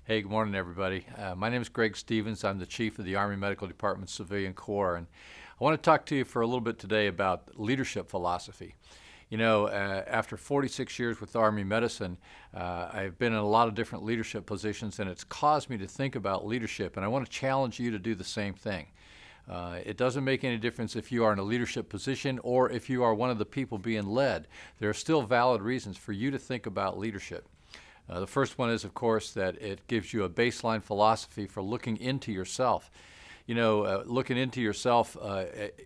Hey, good morning, everybody. My name is Gregg Stevens. I'm the Chief of the Army Medical Department Civilian Corps, and I want to talk to you for a little bit today about leadership philosophy. After 46 years with Army medicine, I've been in a lot of different leadership positions, and it's caused me to think about leadership, and I want to challenge you to do the same thing. It doesn't make any difference if you are in a leadership position or if you are one of the people being led. There are still valid reasons for you to think about leadership. The first one is, of course, that it gives you a baseline philosophy for looking into yourself. Looking into yourself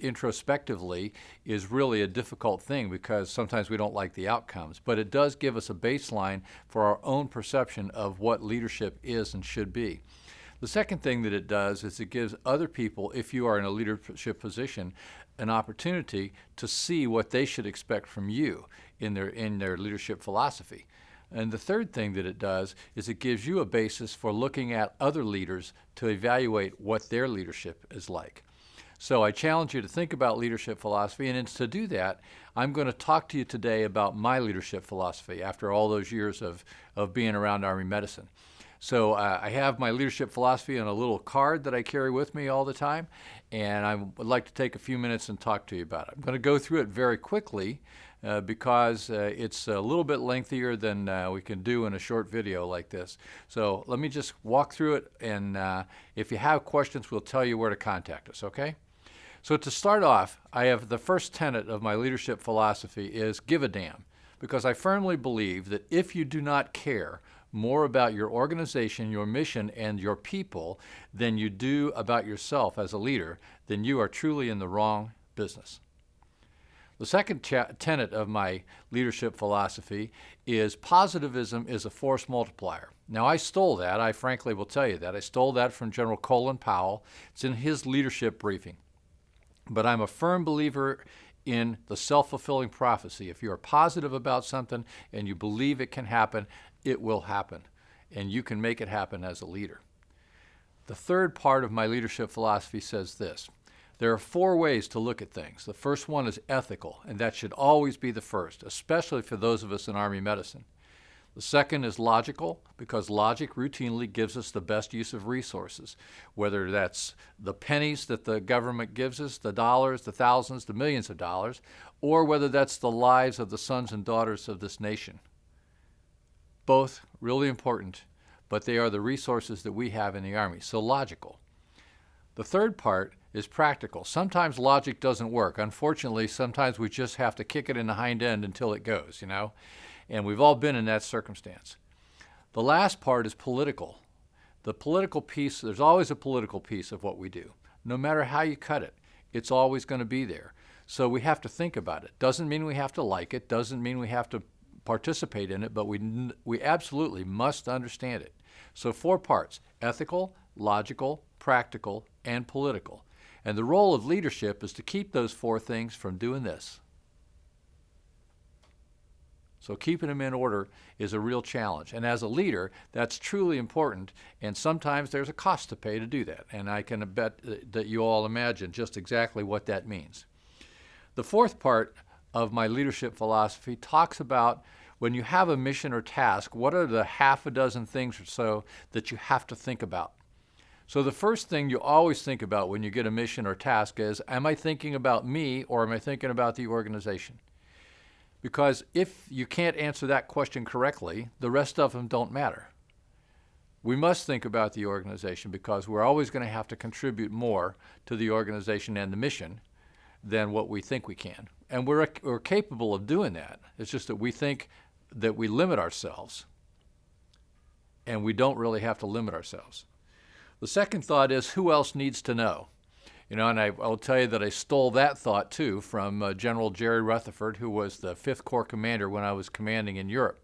introspectively is really a difficult thing because sometimes we don't like the outcomes, but it does give us a baseline for our own perception of what leadership is and should be. The second thing that it does is it gives other people, if you are in a leadership position, an opportunity to see what they should expect from you in their leadership philosophy. And the third thing that it does is it gives you a basis for looking at other leaders to evaluate what their leadership is like. So I challenge you to think about leadership philosophy, and to do that, I'm going to talk to you today about my leadership philosophy after all those years of being around Army medicine. So I have my leadership philosophy on a little card that I carry with me all the time, and I would like to take a few minutes and talk to you about it. I'm going to go through it very quickly because it's a little bit lengthier than we can do in a short video like this. So let me just walk through it, and if you have questions, we'll tell you where to contact us, okay? So to start off, I have the first tenet of my leadership philosophy is give a damn, because I firmly believe that if you do not care more about your organization, your mission, and your people than you do about yourself as a leader, then you are truly in the wrong business. The second tenet of my leadership philosophy is positivism is a force multiplier. Now, I stole that. I frankly will tell you that. I stole that from General Colin Powell. It's in his leadership briefing. But I'm a firm believer in the self-fulfilling prophecy. If you are positive about something and you believe it can happen, it will happen, and you can make it happen as a leader. The third part of my leadership philosophy says this. There are four ways to look at things. The first one is ethical, and that should always be the first, especially for those of us in Army medicine. The second is logical, because logic routinely gives us the best use of resources, whether that's the pennies that the government gives us, the dollars, the thousands, the millions of dollars, or whether that's the lives of the sons and daughters of this nation. Both really important, but they are the resources that we have in the Army, so logical. The third part is practical. Sometimes logic doesn't work. Unfortunately, sometimes we just have to kick it in the hind end until it goes, and we've all been in that circumstance. The last part is political. The political piece, there's always a political piece of what we do. No matter how you cut it, it's always going to be there. So we have to think about it. Doesn't mean we have to like it, doesn't mean we have to participate in it, but we absolutely must understand it. So four parts: ethical, logical, practical, and political. And the role of leadership is to keep those four things from doing this. So keeping them in order is a real challenge. And as a leader, that's truly important, and sometimes there's a cost to pay to do that. And I can bet that you all imagine just exactly what that means. The fourth part of my leadership philosophy talks about when you have a mission or task, what are the half a dozen things or so that you have to think about? So the first thing you always think about when you get a mission or task is, am I thinking about me or am I thinking about the organization? Because if you can't answer that question correctly, the rest of them don't matter. We must think about the organization because we're always going to have to contribute more to the organization and the mission than what we think we can. And we're capable of doing that. It's just that we think that we limit ourselves, and we don't really have to limit ourselves. The second thought is, who else needs to know? And I'll tell you that I stole that thought too from General Jerry Rutherford, who was the 5th Corps commander when I was commanding in Europe.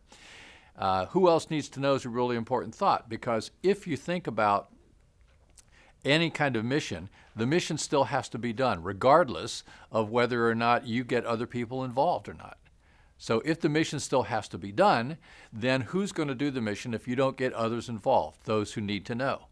Who else needs to know is a really important thought, because if you think about any kind of mission, the mission still has to be done, regardless of whether or not you get other people involved or not. So if the mission still has to be done, then who's going to do the mission if you don't get others involved, those who need to know?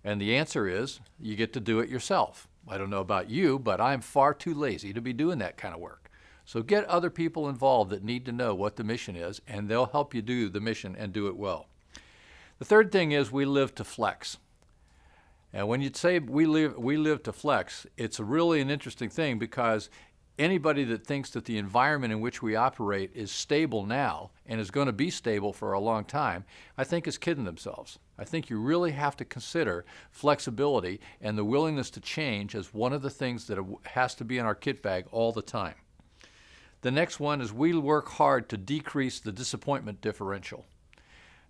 And the answer is, you get to do it yourself. I don't know about you, but I'm far too lazy to be doing that kind of work. So get other people involved that need to know what the mission is, and they'll help you do the mission and do it well. The third thing is we live to flex. And when you say we live to flex, it's really an interesting thing, because anybody that thinks that the environment in which we operate is stable now and is going to be stable for a long time, I think is kidding themselves. I think you really have to consider flexibility and the willingness to change as one of the things that has to be in our kit bag all the time. The next one is we work hard to decrease the disappointment differential.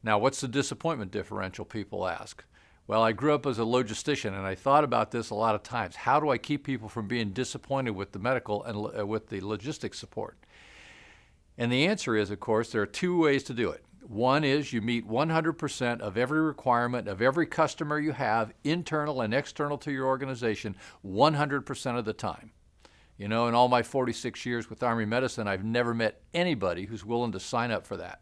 Now, what's the disappointment differential, people ask? Well, I grew up as a logistician, and I thought about this a lot of times. How do I keep people from being disappointed with the medical and with the logistics support? And the answer is, of course, there are two ways to do it. One is you meet 100% of every requirement of every customer you have, internal and external to your organization, 100% of the time. You know, in all my 46 years with Army medicine, I've never met anybody who's willing to sign up for that.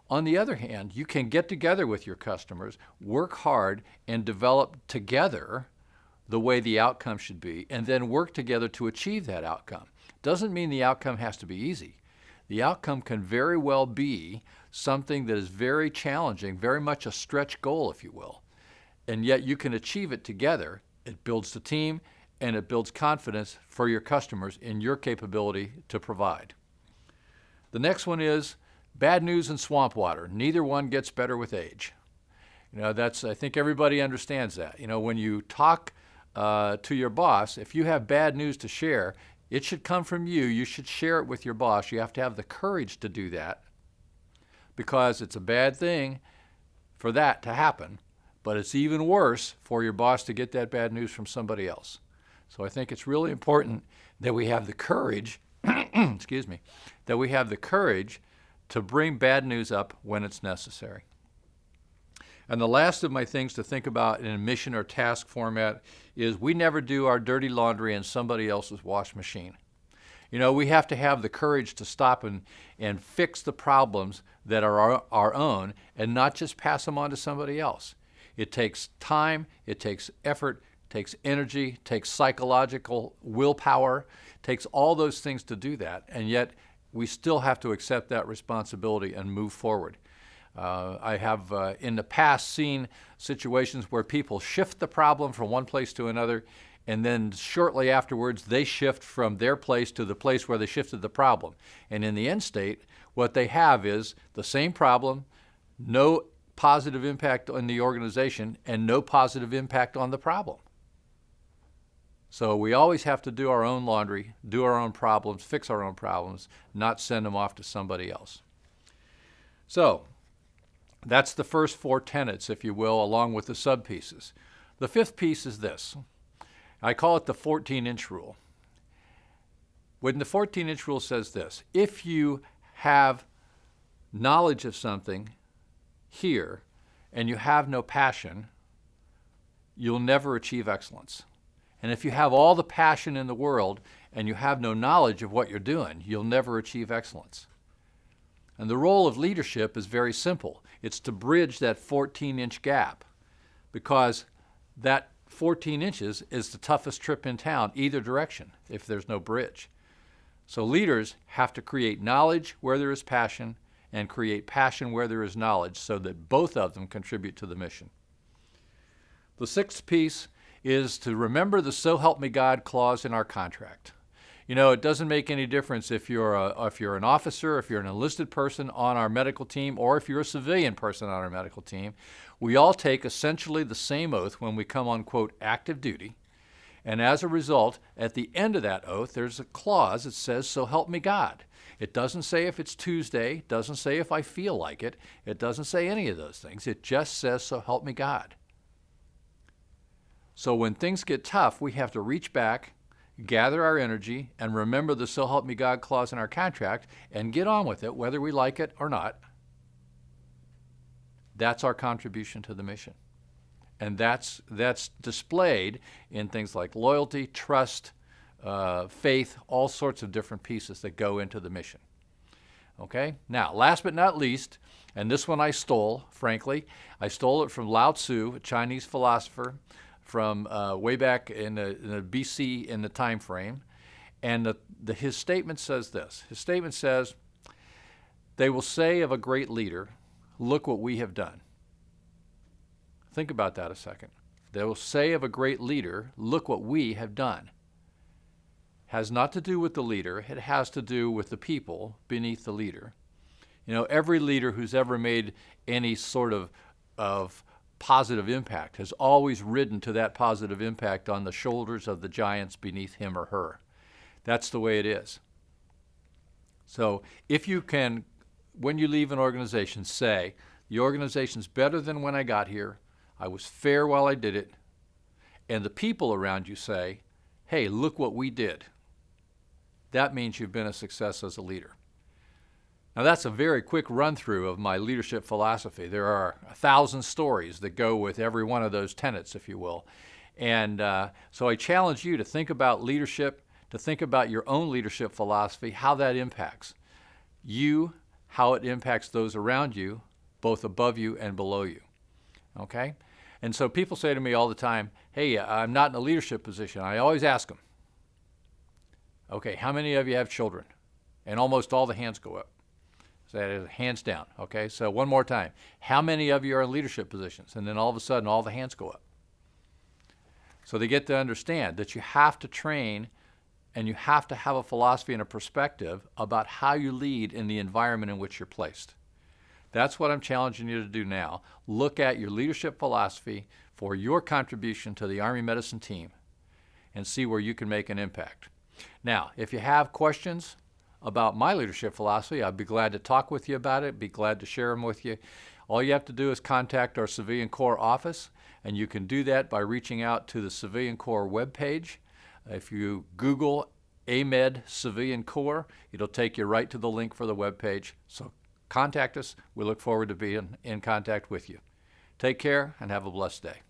On the other hand, you can get together with your customers, work hard, and develop together the way the outcome should be, and then work together to achieve that outcome. Doesn't mean the outcome has to be easy. The outcome can very well be something that is very challenging, very much a stretch goal, if you will. And yet you can achieve it together. It builds the team, and it builds confidence for your customers in your capability to provide. The next one is bad news and swamp water. Neither one gets better with age. You know, I think everybody understands that. You know, when you talk to your boss, if you have bad news to share, it should come from you. You should share it with your boss. You have to have the courage to do that, because it's a bad thing for that to happen, but it's even worse for your boss to get that bad news from somebody else. So I think it's really important that we have the courage, excuse me, that we have the courage to bring bad news up when it's necessary. And the last of my things to think about in a mission or task format is we never do our dirty laundry in somebody else's wash machine. You know, we have to have the courage to stop and fix the problems that are our own, and not just pass them on to somebody else. It takes time, it takes effort, it takes energy, it takes psychological willpower, it takes all those things to do that, and yet we still have to accept that responsibility and move forward. I have in the past seen situations where people shift the problem from one place to another, and then shortly afterwards they shift from their place to the place where they shifted the problem. And in the end state, what they have is the same problem, no positive impact on the organization, and no positive impact on the problem. So we always have to do our own laundry, do our own problems, fix our own problems, not send them off to somebody else. So that's the first four tenets, if you will, along with the sub-pieces. The fifth piece is this. I call it the 14-inch rule. When the 14-inch rule says this: if you have knowledge of something here and you have no passion, you'll never achieve excellence. And if you have all the passion in the world and you have no knowledge of what you're doing, you'll never achieve excellence. And the role of leadership is very simple. It's to bridge that 14-inch gap, because that 14 inches is the toughest trip in town, either direction, if there's no bridge. So leaders have to create knowledge where there is passion and create passion where there is knowledge, so that both of them contribute to the mission. The sixth piece is to remember the "So Help Me God" clause in our contract. You know, it doesn't make any difference if you're an officer, if you're an enlisted person on our medical team, or if you're a civilian person on our medical team. We all take essentially the same oath when we come on, quote, active duty. And as a result, at the end of that oath, there's a clause that says, "So help me God." It doesn't say if it's Tuesday, doesn't say if I feel like it, it doesn't say any of those things. It just says, "So help me God." So when things get tough, we have to reach back, gather our energy, and remember the "So help me God" clause in our contract, and get on with it, whether we like it or not. That's our contribution to the mission. And that's displayed in things like loyalty, trust, faith, all sorts of different pieces that go into the mission. Okay? Now, last but not least, and this one I stole, frankly, I stole it from Lao Tzu, a Chinese philosopher, from way back in the BC in the time frame. And his statement says this. His statement says, "They will say of a great leader, 'Look what we have done.' Think about that a second. They will say of a great leader, look what we have done. Has not to do with the leader, it has to do with the people beneath the leader. You know, every leader who's ever made any sort of positive impact has always ridden to that positive impact on the shoulders of the giants beneath him or her. That's the way it is. So if you can, when you leave an organization, say, the organization's better than when I got here, I was fair while I did it, and the people around you say, hey, look what we did. That means you've been a success as a leader. Now that's a very quick run through of my leadership philosophy. There are 1,000 stories that go with every one of those tenets, if you will. And so I challenge you to think about leadership, to think about your own leadership philosophy, how that impacts you, how it impacts those around you, both above you and below you. Okay? And so people say to me all the time, hey, I'm not in a leadership position. I always ask them, okay, how many of you have children? And almost all the hands go up. So that is hands down. Okay, so one more time. How many of you are in leadership positions? And then all of a sudden, all the hands go up. So they get to understand that you have to train and you have to have a philosophy and a perspective about how you lead in the environment in which you're placed. That's what I'm challenging you to do now. Look at your leadership philosophy for your contribution to the Army Medicine team and see where you can make an impact. Now, if you have questions about my leadership philosophy, I'd be glad to talk with you about it, be glad to share them with you. All you have to do is contact our Civilian Corps office, and you can do that by reaching out to the Civilian Corps webpage. If you Google AMEDD Civilian Corps, it'll take you right to the link for the webpage. So contact us. We look forward to being in contact with you. Take care and have a blessed day.